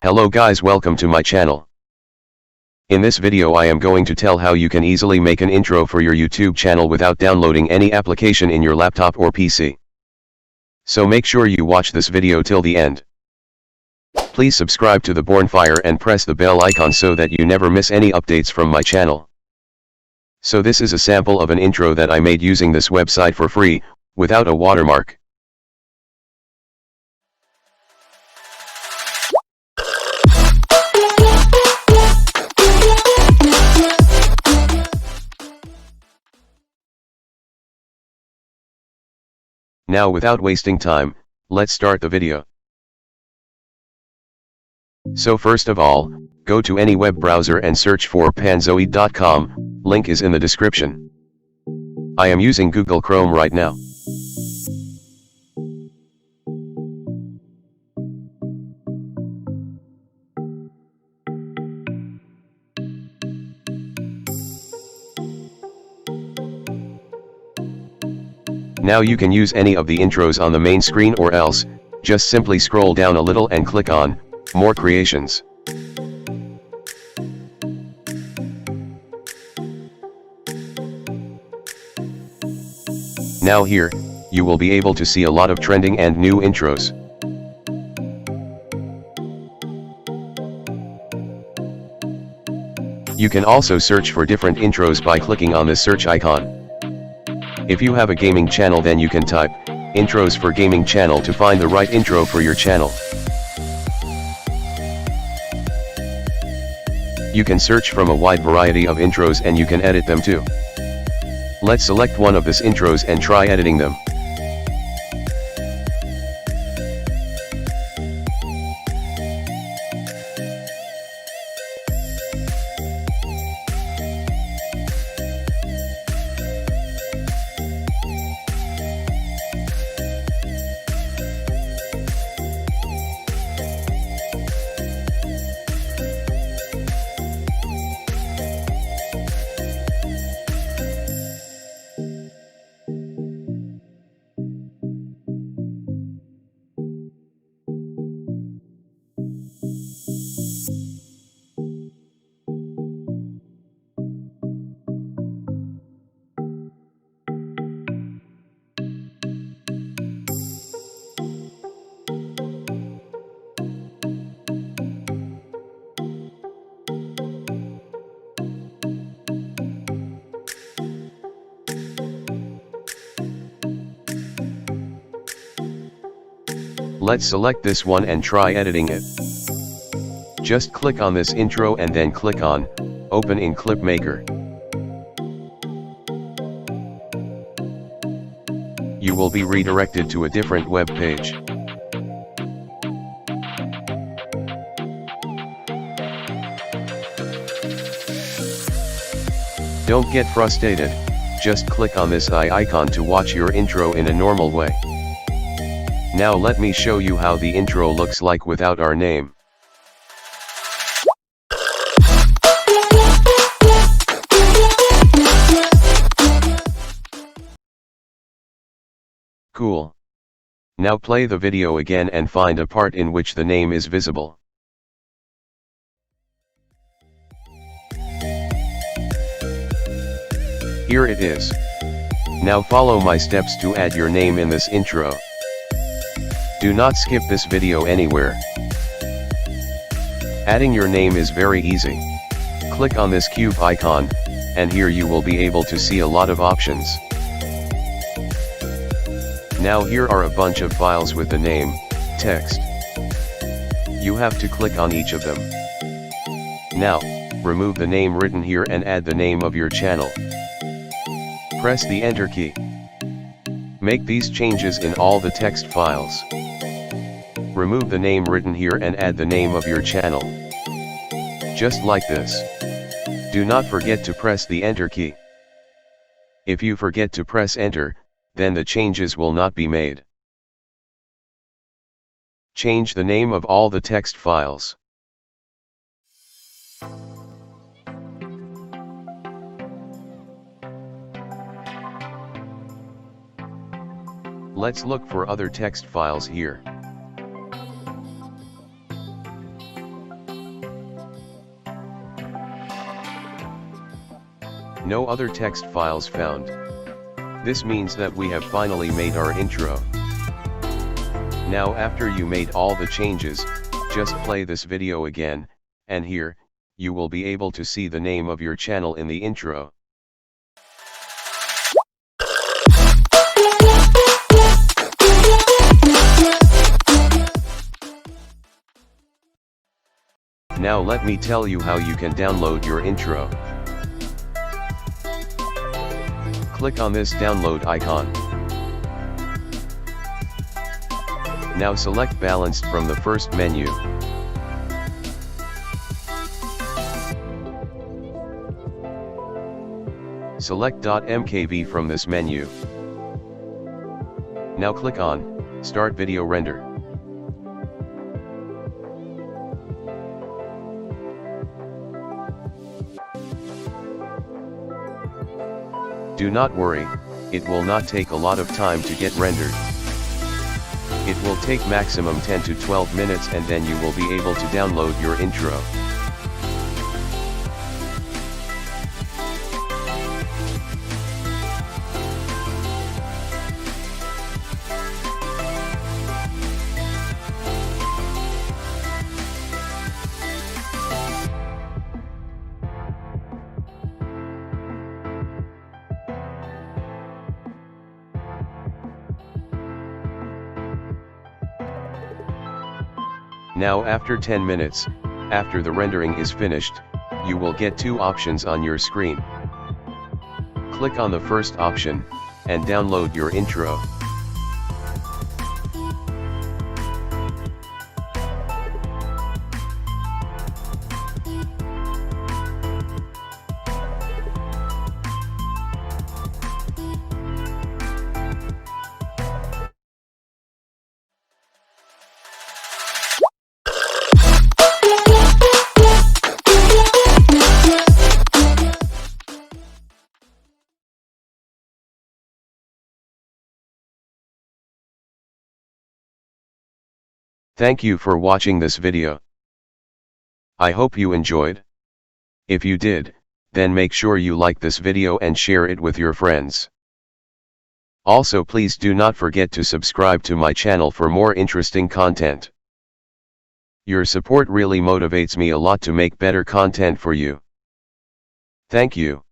Hello guys, welcome to my channel. In this video I am going to tell how you can easily make an intro for your YouTube channel without downloading any application in your laptop or PC. So make sure you watch this video till the end. Please subscribe to the BornFire and press the bell icon so that you never miss any updates from my channel. So this is a sample of an intro that I made using this website for free, without a watermark. Now without wasting time, let's start the video. So first of all, go to any web browser and search for panzoid.com, link is in the description. I am using Google Chrome right now. Now you can use any of the intros on the main screen or else, just simply scroll down a little and click on, More Creations. Now here, you will be able to see a lot of trending and new intros. You can also search for different intros by clicking on this search icon. If you have a gaming channel, then you can type intros for gaming channel to find the right intro for your channel. You can search from a wide variety of intros and you can edit them too. Let's select one of these intros and try editing them. Let's select this one and try editing it. Just click on this intro and then click on Open in Clip Maker. You will be redirected to a different web page. Don't get frustrated, just click on this eye icon to watch your intro in a normal way. Now let me show you how the intro looks like without our name. Cool. Now play the video again and find a part in which the name is visible. Here it is. Now follow my steps to add your name in this intro. Do not skip this video anywhere. Adding your name is very easy. Click on this cube icon, and here you will be able to see a lot of options. Now here are a bunch of files with the name, text. You have to click on each of them. Now, remove the name written here and add the name of your channel. Press the Enter key. Make these changes in all the text files. Remove the name written here and add the name of your channel. Just like this. Do not forget to press the Enter key. If you forget to press Enter, then the changes will not be made. Change the name of all the text files. Let's look for other text files here. No other text files found. This means that we have finally made our intro. Now after you made all the changes, just play this video again, and here, you will be able to see the name of your channel in the intro. Now let me tell you how you can download your intro. Click on this download icon. Now select Balanced from the first menu. Select .mkv from this menu. Now click on Start Video Render. Do not worry, it will not take a lot of time to get rendered. It will take maximum 10 to 12 minutes and then you will be able to download your intro. Now after 10 minutes, after the rendering is finished, you will get two options on your screen. Click on the first option, and download your intro. Thank you for watching this video. I hope you enjoyed. If you did, then make sure you like this video and share it with your friends. Also please do not forget to subscribe to my channel for more interesting content. Your support really motivates me a lot to make better content for you. Thank you.